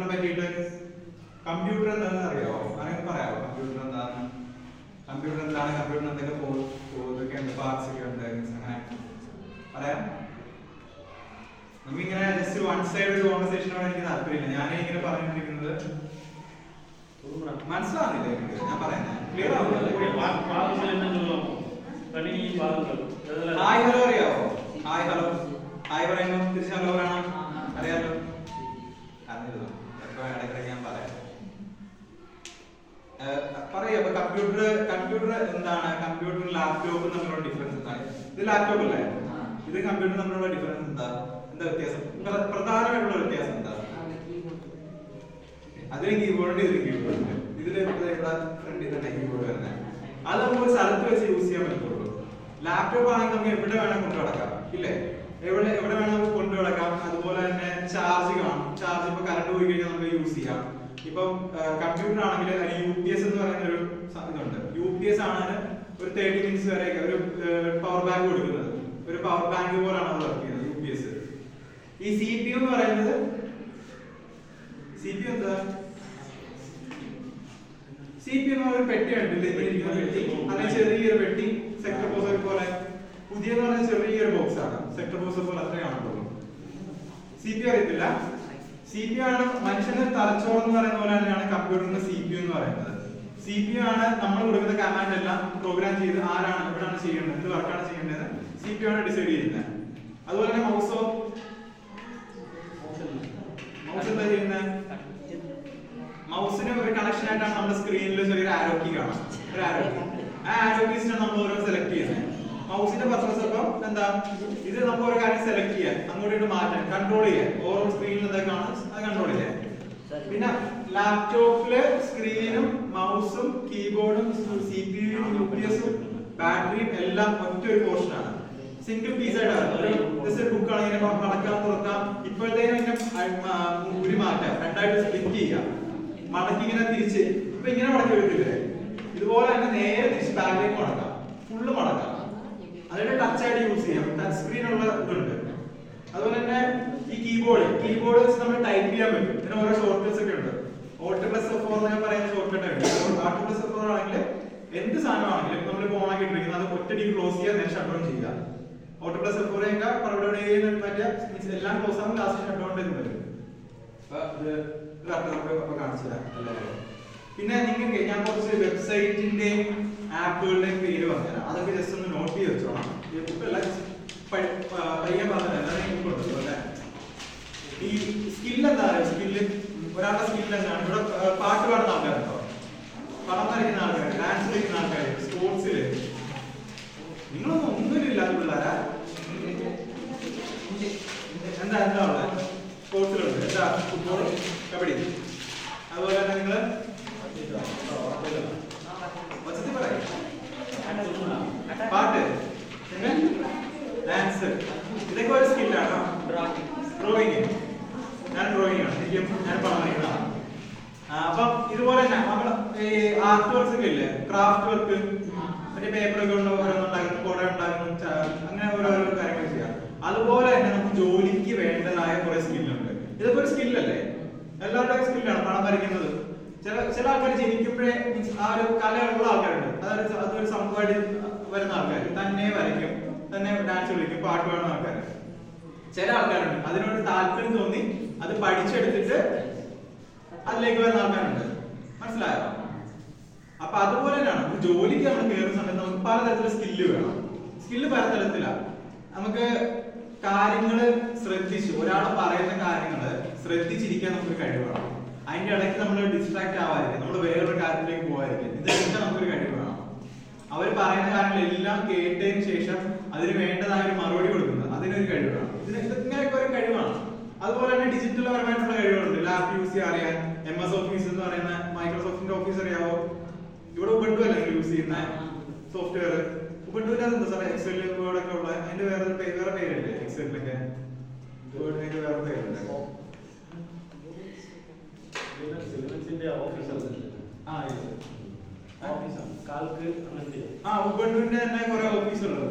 പറ്റിയിട്ട് കമ്പ്യൂട്ടർ എന്താണെന്ന് അറിയാമോ? അങ്ങനെ പറയാമോ കമ്പ്യൂട്ടർ എന്താണ്? കമ്പ്യൂട്ടർ എന്താണ്? കമ്പ്യൂട്ടർ എന്തൊക്കെ ഉണ്ട്, പാർട്സ് ഒക്കെ ഉണ്ട്, അങ്ങനെ പറയാം. നമുക്കിങ്ങനെ ജസ്റ്റ് വൺ സൈഡ് ഒരു കോൺവെർസേഷനോട് എനിക്ക് താല്പര്യമില്ല. ഞാനിങ്ങനെ പറഞ്ഞുകൊണ്ടിരിക്കുന്നത് മനസ്സിലാവുന്നില്ല എനിക്ക് ഞാൻ പറയുന്നത്, ക്ലിയർ ആവുന്നില്ല. ഹായ് ഹലോ അറിയാവോ? ഹായ് ഹലോ, ഹായ് പറയുമ്പോൾ തിരിച്ച് ഹലോ പറയണം, അറിയാലോ. അറിഞ്ഞിരുന്നു ഇടയ്ക്കിടയ്ക്ക് ഞാൻ പറയാം. അപ്പൊ കമ്പ്യൂട്ടർ എന്താണ്? കമ്പ്യൂട്ടർ ലാപ്ടോപ്പ് തമ്മിലുള്ള ഡിഫറൻസ് എന്താണ്? ഇത് ലാപ്ടോപ്പ് അല്ലേ, ഇത് കമ്പ്യൂട്ടർ തമ്മിലുള്ള ഡിഫറൻസ് എന്താ വ്യത്യാസം? പ്രധാനമായിട്ടുള്ള വ്യത്യാസം എന്താ? അതിന് കീബോർഡ്, ഇതിന് കീബോർഡ്, ഇതില് ഫ്രണ്ടിൽ തന്നെ കീബോർഡ് വരുന്നത്. അത് നമുക്ക് ഒരു സ്ഥലത്ത് വെച്ച് യൂസ് ചെയ്യാൻ പറ്റുള്ളൂ. ലാപ്ടോപ്പ് ആണെങ്കിൽ നമുക്ക് എവിടെ വേണം കൊണ്ടു നടക്കാം, ഇല്ലേ? എവിടെ വേണം നമുക്ക് കൊണ്ടു നടക്കാം. അതുപോലെ തന്നെ ചാർജ് കാണും, ചാർജ് ഇപ്പൊ കറണ്ട് പോയി കഴിഞ്ഞാൽ നമുക്ക് യൂസ് ചെയ്യാം. ഇപ്പം കമ്പ്യൂട്ടർ ആണെങ്കിൽ അതിന് UPS എന്ന് പറയുന്ന ഒരു ഇതുണ്ട്. UPS ആണ് ഒരു 30 മിനിറ്റ്സ് വരെ ഒരു പവർ ബാങ്ക് കൊടുക്കുന്നത്. ഒരു പവർ ബാങ്ക് പോലാണ് അത് വർക്ക് ചെയ്യുന്നത് UPS. ഈ CPU എന്ന് പറയുന്നത്, CPU എന്താ? CPU എന്ന് പറയുന്ന പെട്ടി കണ്ടില്ലേ, പെട്ടി, അല്ലെങ്കിൽ ചെറിയൊരു പെട്ടി, സെക്ടർ ബോക്സ് പോലെ. പുതിയെന്ന് പറഞ്ഞാൽ ചെറിയൊരു ബോക്സ് ആണ്, സെക്ടർ ബോക്സ് പോലെ അത്രേ കാണുള്ളൂ. CPU അറിയത്തില്ല? CPU ആണ് മനുഷ്യന്റെ തലച്ചോറ് എന്ന് പറയുന്ന പോലെ തന്നെയാണ് കമ്പ്യൂട്ടറിന്റെ CPU എന്ന് പറയുന്നത്. CPU ആണ് നമ്മൾ കൊടുക്കുന്ന കമാൻഡ് എല്ലാം പ്രോഗ്രാം ചെയ്ത് ആരാണ് എവിടെയാണ് ചെയ്യേണ്ടത്, എന്ത് വർക്കാണ് ചെയ്യേണ്ടത് CPU ആണ് ഡിസൈഡ് ചെയ്യുന്നത്. അതുപോലെ തന്നെ മൗസ് എന്താ ചെയ്യുന്നത്? മൗസിന് ഒരു കണക്ഷൻ ആയിട്ടാണ് നമ്മുടെ സ്ക്രീനിൽ ചെറിയൊരു ആരോ കീ കാണാം, ഒരു ആരോ കീ. ആ ആരോ കീസിനാണ് നമ്മൾ ഓരോ സെലക്ട് ചെയ്യുന്നത്. മൗസിന്റെ പർപ്പസ് അപ്പം എന്താ? ഇത് നമുക്ക് ഒരു കാര്യം സെലക്ട് ചെയ്യാൻ, അങ്ങോട്ട് മാറ്റാൻ, കൺട്രോൾ ചെയ്യാൻ, ഓരോ സ്ക്രീനിൽ എന്തൊക്കെയാണ് അത് കൺട്രോൾ ചെയ്യാൻ. പിന്നെ ലാപ്ടോപ്പില് സ്ക്രീനും മൗസും കീബോർഡും CPU UPS-ഉം ബാറ്ററിയും എല്ലാം ഒറ്റ ഒരു പോർഷൻ ആണ്, സിംഗിൾ പീസ് ആയിട്ടാണ്. ജസ്റ്റ് ഒരു ബുക്ക് ആണെങ്കിൽ മടക്കാൻ തുറക്കാം, ഇപ്പോഴത്തേനും ഉരി മാറ്റാം, രണ്ടായിട്ട് സ്പ്ലിറ്റ് ചെയ്യാം, മടക്കി ഇങ്ങനെ തിരിച്ച് ഇപ്പൊ ഇങ്ങനെ മടക്കി വെക്കില്ലേ, ഇതുപോലെ തന്നെ നേരെ തിരിച്ച് ബാക്കിലേക്ക് മടക്കാം, ഫുള്ള് മടക്കാം. അതിന്റെ ടച്ച് ആയിട്ട് യൂസ് ചെയ്യാം, ടച്ച് സ്ക്രീൻ ഉള്ള ഇതുണ്ട്. അതുപോലെ തന്നെ ഈ കീബോർഡ് വെച്ച് നമ്മൾ ടൈപ്പ് ചെയ്യാൻ പറ്റും. ഇതിന് ഓരോ ഷോർട്ട് കട്ട്സ് ഒക്കെ ഉണ്ട്. Alt+F4 എന്നൊക്കെ പറയുന്ന ഷോർട്ട് കട്ട് ഉണ്ട്. Alt+F4 ആണെങ്കിൽ എന്ത് സാധനമാണെങ്കിലും നമ്മൾ ഓൺ ആക്കി ഇട്ടിരിക്കുന്നത് അത് ഒറ്റയടിക്ക് ക്ലോസ് ചെയ്യാൻ, നേരെ ഷട്ട് ഡൗൺ ചെയ്യുക. Alt+F4 ഒക്കെ പലപ്പോഴും എല്ലാം ക്ലോസ് ആകുമ്പോൾ ലാസ്റ്റ് ഷട്ട് ഡൗൺ ചെയ്ത് വരും. കാണിച്ചു തരാം. പിന്നെ നിങ്ങൾക്ക് ഞാൻ കുറച്ച് വെബ്സൈറ്റിന്റെയും ആപ്പുകളുടെയും പേര് പറഞ്ഞുതരാം, അതൊക്കെ ജസ്റ്റ് ഒന്ന് നോട്ട് ചെയ്ത് വെച്ചോളാം. പയ്യെ പറഞ്ഞല്ലേ. ഈ സ്കിൽ എന്താ പറയുക? സ്കില്ല്, ഒരാളുടെ സ്കിൽ എന്താണ്? ഇവിടെ പാട്ട് പാടുന്ന ആൾക്കാരുണ്ടോ, പടം വരയ്ക്കുന്ന ആൾക്കാർ, ഡാൻസ് കളിക്കുന്ന ആൾക്കാർ, സ്പോർട്സില് നിങ്ങളൊന്നും ഒന്നുമില്ലാത്ത പിള്ളേരാ? എന്താ ഉള്ളത്? സ്പോർട്സിലുണ്ട്. എന്താ? ഫുട്ബോൾ, കബഡി. അതുപോലെ തന്നെ നിങ്ങള് പാട്ട്, ഡാൻസ്, ഇതൊക്കെ ഒരു സ്കില്ലാണ്. ഡ്രോയിങ്, ഞാൻ ഡ്രോയിങ് ആണ്, ഞാൻ പണം വരയ്ക്കുന്നതാണ്. അപ്പം ഇതുപോലെ തന്നെ നമ്മൾ ഈ ആർട്ട് വർക്ക്സ് ഒക്കെ ഇല്ലേ, ക്രാഫ്റ്റ് വർക്ക്, മറ്റേ പേപ്പറൊക്കെ ഓരോന്നുണ്ടാക്കുന്നു, കുട ഉണ്ടാക്കുന്നു, അങ്ങനെ ഓരോരോ കാര്യങ്ങൾ ചെയ്യാം. അതുപോലെ തന്നെ നമുക്ക് ജോലിക്ക് വേണ്ടതായ കുറെ സ്കില്ലുണ്ട്. ഇതൊക്കെ ഒരു സ്കില്ലല്ലേ, എല്ലാവരുടെയും സ്കില്ലാണ്. പണം വരയ്ക്കുന്നത്, ചില ആൾക്കാർ ജനിക്കുമ്പോഴേ ആ ഒരു കലയുള്ള ആൾക്കാരുണ്ട്, അതൊരു സമൂഹമായിട്ട് വരുന്ന ആൾക്കാർ തന്നെ വരയ്ക്കും, തന്നെ ഡാൻസ് കളിക്കും, പാട്ട് പാടുന്ന ആൾക്കാർ. ചില ആൾക്കാരുണ്ട് അതിനോട് താല്പര്യം തോന്നി അത് പഠിച്ചെടുത്തിട്ട് അതിലേക്ക് വരുന്ന ആൾക്കാരുണ്ട്. മനസ്സിലായോ? അപ്പൊ അതുപോലെ തന്നെയാണ് ഒരു ജോലിക്ക് നമ്മൾ കയറുന്ന സമയത്ത് നമുക്ക് പലതരത്തിലുള്ള സ്കില്ല് വേണം. സ്കില്ല് പലതരത്തിലാണ്. നമുക്ക് കാര്യങ്ങള് ശ്രദ്ധിച്ചു, ഒരാൾ പറയുന്ന കാര്യങ്ങള് ശ്രദ്ധിച്ചിരിക്കാൻ നമുക്കൊരു കഴിവ് വേണം. അതിന്റെ ഇടയ്ക്ക് നമ്മൾ ഡിസ്ട്രാക്ട് ആവാതിരിക്കും, നമ്മൾ വേറൊരു കാര്യത്തിലേക്ക് പോകാതിരിക്കും. ഇതൊക്കെ നമുക്കൊരു കഴിവ് വേണം. അവർ പറയുന്ന കാര്യങ്ങളെല്ലാം കേട്ടതിന് ശേഷം അതിന് വേണ്ടതായ ഒരു മറുപടി കൊടുക്കുന്നത്, അതിനൊരു കഴിവ് വേണം. ഇങ്ങനെയൊക്കെ ഒരു കഴിവാണ്. അതുപോലെ തന്നെ ഡിജിറ്റൽ പരമായിട്ടുള്ള കഴിവുകളുണ്ട്. ലാപ്പ് യൂസ് ചെയ്യാൻ അറിയാൻ, MS ഓഫീസ് എന്ന് പറയുന്ന മൈക്രോസോഫ്റ്റിന്റെ ഓഫീസ് അറിയാവോ? ഇവിടെ ഉബുണ്ടു അല്ലേ യൂസ് ചെയ്യുന്ന സോഫ്റ്റ്വെയർ? ഉബുണ്ടുവിന്റെ എന്താ സാറേ? എക്സൽ, വേർഡ് ഒക്കെ ഉള്ള അതിന്റെ വേറെ പേരില്ലേ? എക്സലിലൊക്കെ വേർഡിനൊക്കെ വേറെ പേരുണ്ട്. ഉബുണ്ടുവിന്റെ തന്നെ കുറെ ഓഫീസുള്ളത്.